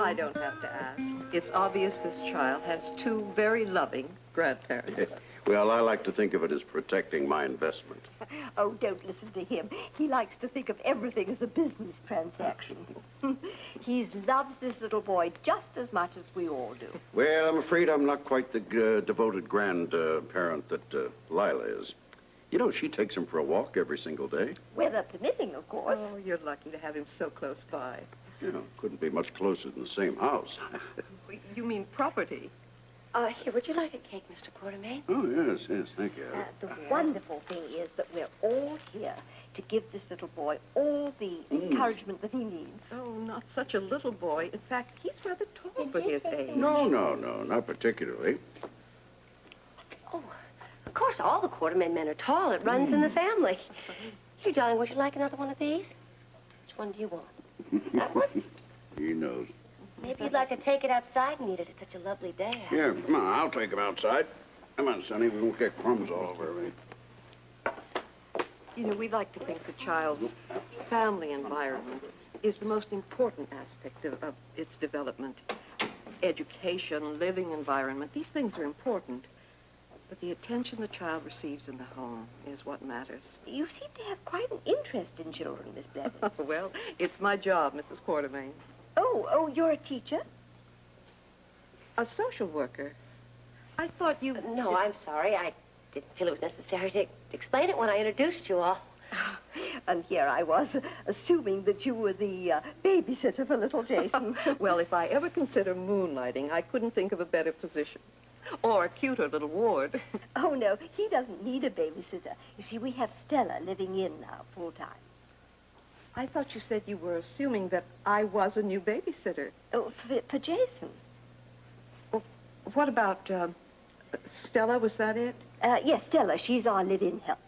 I don't have to ask. It's obvious this child has two very loving grandparents. Well, I like to think of it as protecting my investment. Oh, don't listen to him. He likes to think of everything as a business transaction. He loves this little boy just as much as we all do. Well, I'm afraid I'm not quite the devoted grandparent that Lila is. You know, she takes him for a walk every single day. Weather permitting, of course. Oh, you're lucky to have him so close by. You know, couldn't be much closer than the same house. You mean property? Here, would you like a cake, Mr. Quartermain? Oh, yes, yes, thank you. The wonderful thing is that we're all here to give this little boy all the encouragement that he needs. Oh, not such a little boy. In fact, he's rather tall for his age. No, not particularly. Oh, of course, all the Quartermain men are tall. It runs in the family. Here, darling, would you like another one of these? Which one do you want? That one? He knows. Maybe you'd like to take it outside and eat it. It's such a lovely day. Yeah, come on, I'll take him outside. Come on, Sonny, we won't get crumbs all over everything. You know, we like to think the child's family environment is the most important aspect of its development. Education, living environment, these things are important. But the attention the child receives in the home is what matters. You seem to have quite an interest in children, Miss Blevins. Well, it's my job, Mrs. Quartermain. Oh, you're a teacher? A social worker. I thought you... No, I'm sorry. I didn't feel it was necessary to explain it when I introduced you all. And here I was, assuming that you were the babysitter for little Jason. Well, if I ever consider moonlighting, I couldn't think of a better position. Or a cuter little ward. Oh, no, he doesn't need a babysitter. You see, we have Stella living in now, full-time. I thought you said you were assuming that I was a new babysitter. Oh, for Jason. Well, what about Stella? Was that it? Yes, Stella. She's our live-in help.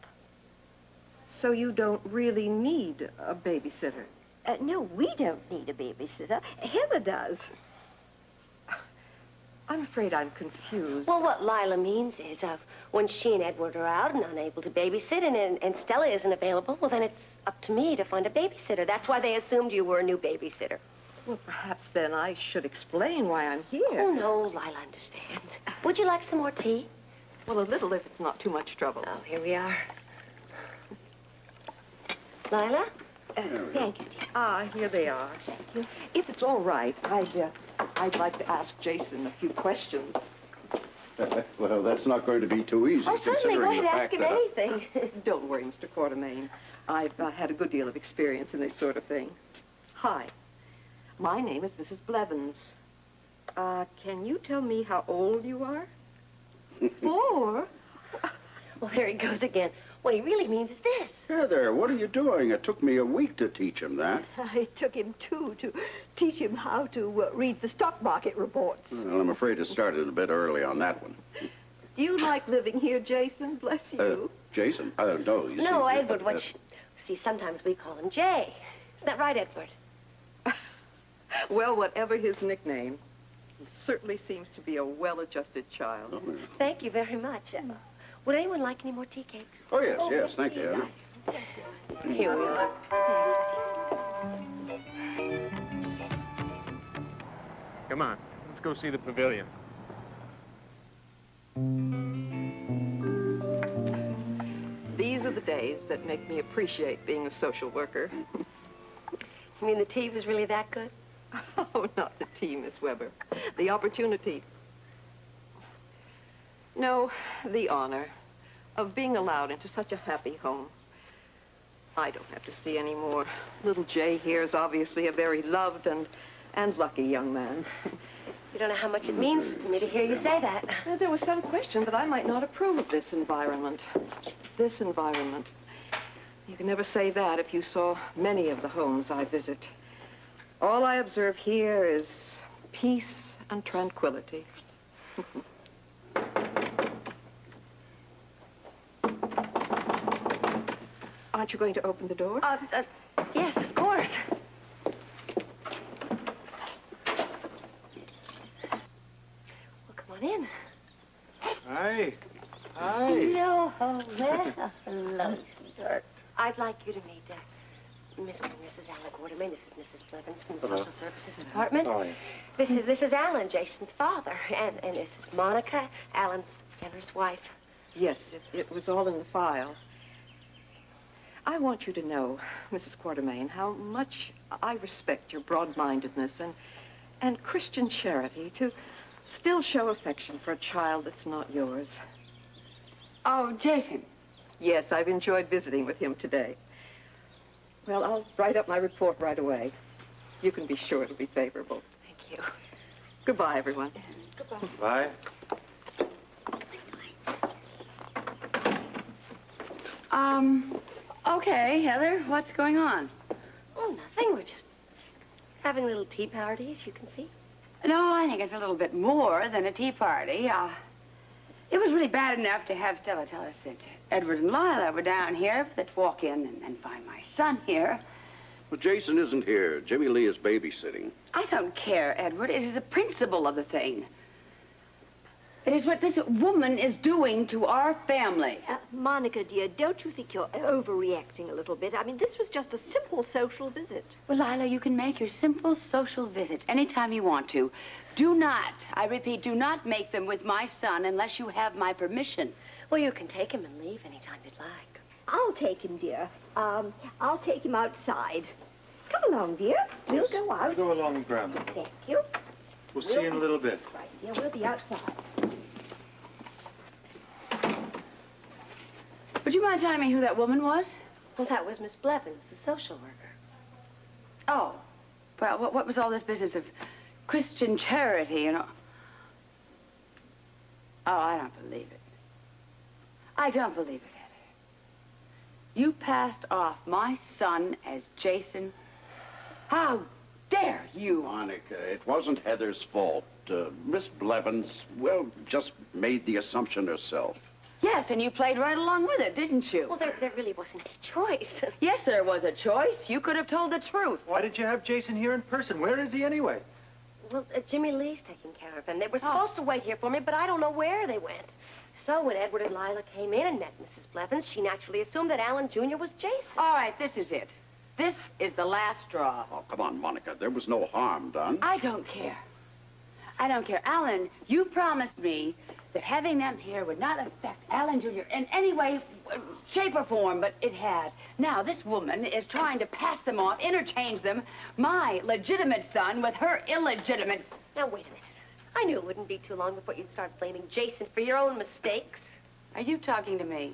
So you don't really need a babysitter? No, we don't need a babysitter. Heather does. I'm afraid I'm confused. Well, what Lila means is when she and Edward are out and unable to babysit and Stella isn't available, well, then it's up to me to find a babysitter. That's why they assumed you were a new babysitter. Well, perhaps then I should explain why I'm here. Oh, no, Lila understands. Would you like some more tea? Well, a little if it's not too much trouble. Oh, here we are. Lila? Thank you, dear. Ah, here they are. Thank you. If it's all right, I'd like to ask Jason a few questions. Well, that's not going to be too easy. Oh, certainly. Go ahead, ask him anything. Don't worry, Mr. Quartermain. I've had a good deal of experience in this sort of thing. Hi. My name is Mrs. Blevins. Can you tell me how old you are? 4? Well, there he goes again. What he really means is this. Heather, what are you doing? It took me a week to teach him that. It took him 2 to teach him how to read the stock market reports. Well, I'm afraid it started a bit early on that one. Do you like living here, Jason? Bless you. Jason? No, you No, see, Edward, see, sometimes we call him Jay. Isn't that right, Edward? Well, whatever his nickname, he certainly seems to be a well-adjusted child. Oh, yeah. Thank you very much. Would anyone like any more tea cakes? Oh, yes, thank you, Heather. Here we are. Come on, let's go see the pavilion. These are the days that make me appreciate being a social worker. You mean the tea was really that good? Oh, not the tea, Miss Weber. The opportunity. No, the honor of being allowed into such a happy home. I don't have to see any more. Little Jay here is obviously a very loved and lucky young man. You don't know how much it means to me to hear you say that. There was some question that I might not approve of this environment. This environment. You can never say that if you saw many of the homes I visit. All I observe here is peace and tranquility. Aren't you going to open the door? Yes, of course. Well, come on in. Hi. Hello, hello, sweetheart. I'd like you to meet Mr. and Mrs. Alan Quartermain. This is Mrs. Blevins from the Hello. Social Services Department. Oh, yeah. This is Alan, Jason's father. And this is Monica, Alan's generous wife. Yes, it was all in the file. I want you to know, Mrs. Quartermain, how much I respect your broad-mindedness and Christian charity to still show affection for a child that's not yours. Oh, Jason. Yes, I've enjoyed visiting with him today. Well, I'll write up my report right away. You can be sure it'll be favorable. Thank you. Goodbye, everyone. Bye. Okay, Heather, what's going on? Oh, nothing. We're just having little tea parties, you can see. No, I think it's a little bit more than a tea party. It was really bad enough to have Stella tell us that Edward and Lila were down here, that walk in and find my son here. Well, Jason isn't here. Jimmy Lee is babysitting. I don't care, Edward. It is the principle of the thing. It is what this woman is doing to our family. Monica, dear, don't you think you're overreacting a little bit? I mean, this was just a simple social visit. Well, Lila, you can make your simple social visits anytime you want to. Do not, I repeat, do not make them with my son unless you have my permission. Well, you can take him and leave anytime you'd like. I'll take him, dear. I'll take him outside. Come along, dear. We'll go out. Go along, Grandma. Thank you. We'll see you in a little bit. Right, dear. We'll be outside. Would you mind telling me who that woman was? Well, that was Miss Blevins, the social worker. Oh, well, what was all this business of Christian charity, you know? Oh, I don't believe it. I don't believe it, Heather. You passed off my son as Jason. How dare you? Monica, it wasn't Heather's fault. Miss Blevins, well, just made the assumption herself. Yes, and you played right along with it, didn't you? Well, there really wasn't any choice. Yes, there was a choice. You could have told the truth. Why did you have Jason here in person? Where is he anyway? Well, Jimmy Lee's taking care of him. They were supposed to wait here for me, but I don't know where they went. So when Edward and Lila came in and met Mrs. Blevins, she naturally assumed that Alan Jr. was Jason. All right, this is it. This is the last straw. Oh, come on, Monica. There was no harm done. I don't care. I don't care. Alan, you promised me that having them here would not affect Alan Jr. in any way, shape, or form, but it has. Now, this woman is trying to pass them off, interchange them, my legitimate son with her illegitimate. Now, wait a minute. I knew it wouldn't be too long before you'd start blaming Jason for your own mistakes. Are you talking to me?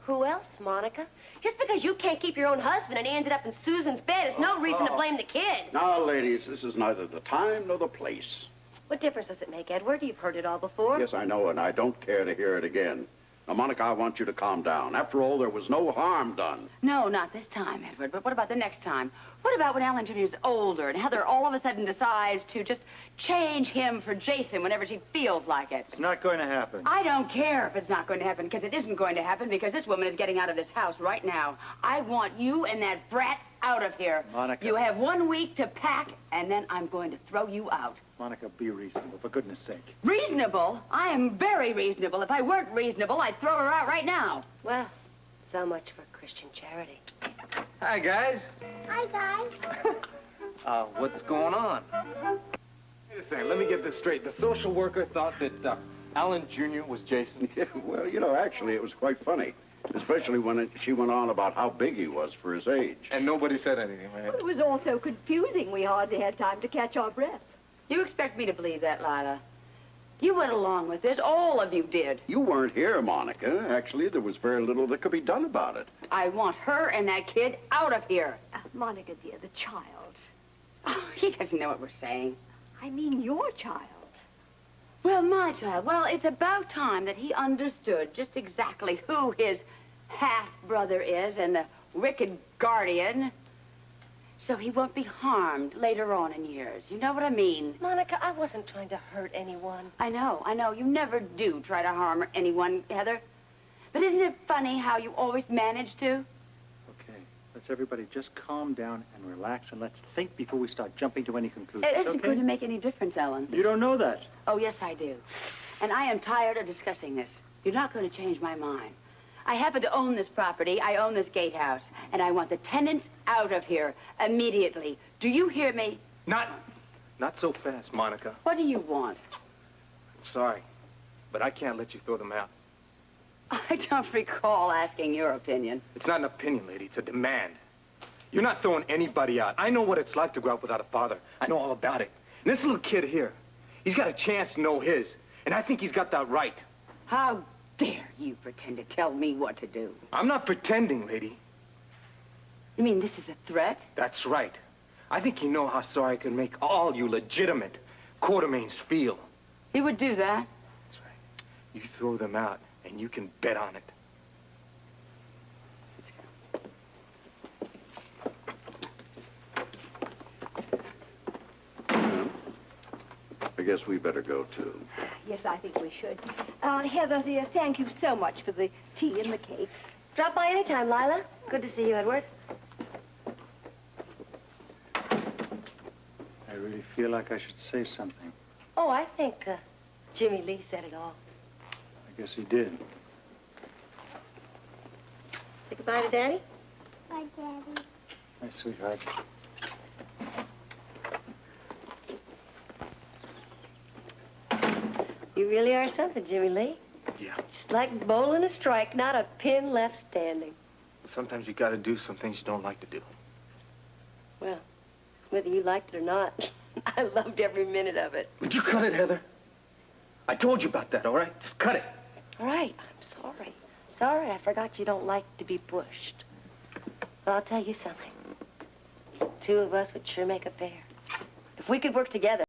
Who else, Monica? Just because you can't keep your own husband and he ended up in Susan's bed is no reason to blame the kid. Now, ladies, this is neither the time nor the place. What difference does it make, Edward? You've heard it all before. Yes, I know, and I don't care to hear it again. Now, Monica, I want you to calm down. After all, there was no harm done. No, not this time, Edward. But what about the next time? What about when Alan Jr. is older and Heather all of a sudden decides to just change him for Jason whenever she feels like it? It's not going to happen. I don't care if it's not going to happen, because it isn't going to happen, because this woman is getting out of this house right now. I want you and that brat out of here. Monica. You have 1 week to pack, and then I'm going to throw you out. Monica, be reasonable, for goodness sake. Reasonable? I am very reasonable. If I weren't reasonable, I'd throw her out right now. Well, so much for Christian charity. Hi, guys. Hi, guys. What's going on? Wait a second, let me get this straight. The social worker thought that Alan Jr. was Jason? Yeah, well, you know, actually, it was quite funny. Especially when she went on about how big he was for his age. And nobody said anything, right? It was all so confusing, we hardly had time to catch our breath. You expect me to believe that, Lila? You went along with this. All of you did. You weren't here, Monica. Actually, there was very little that could be done about it. I want her and that kid out of here. Monica, dear, the child. Oh, he doesn't know what we're saying. I mean your child. Well, my child, well, it's about time that he understood just exactly who his half-brother is and the wicked guardian, so he won't be harmed later on in years. You know what I mean? Monica, I wasn't trying to hurt anyone. I know. You never do try to harm anyone, Heather. But isn't it funny how you always manage to? Okay, let's everybody just calm down and relax, and let's think before we start jumping to any conclusions, It isn't okay? going to make any difference, Ellen. You don't know that. Oh, yes, I do. And I am tired of discussing this. You're not going to change my mind. I happen to own this property. I own this gatehouse. and I want the tenants out of here immediately. Do you hear me? Not so fast, Monica. What do you want? Sorry, but I can't let you throw them out. I don't recall asking your opinion. It's not an opinion, lady. It's a demand. You're not throwing anybody out. I know what it's like to grow up without a father. I know all about it. And this little kid here, he's got a chance to know his. And I think he's got that right. How dare you pretend to tell me what to do? I'm not pretending, lady. You mean this is a threat? That's right. I think you know how sorry I can make all you legitimate Quartermains feel. He would do that? That's right. You throw them out, and you can bet on it. I guess we better go, too. Yes, I think we should. Heather, dear, thank you so much for the tea and the cake. Drop by anytime, Lila. Good to see you, Edward. I really feel like I should say something. Oh, I think Jimmy Lee said it all. I guess he did. Say goodbye to Daddy. Bye, Daddy. My sweetheart. You really are something, Jimmy Lee. Yeah. Just like bowling a strike, not a pin left standing. Sometimes you gotta do some things you don't like to do. Well, whether you liked it or not, I loved every minute of it. Would you cut it, Heather? I told you about that, all right? Just cut it. All right, I'm sorry. Sorry, I forgot you don't like to be pushed. But I'll tell you something. The two of us would sure make a pair. If we could work together.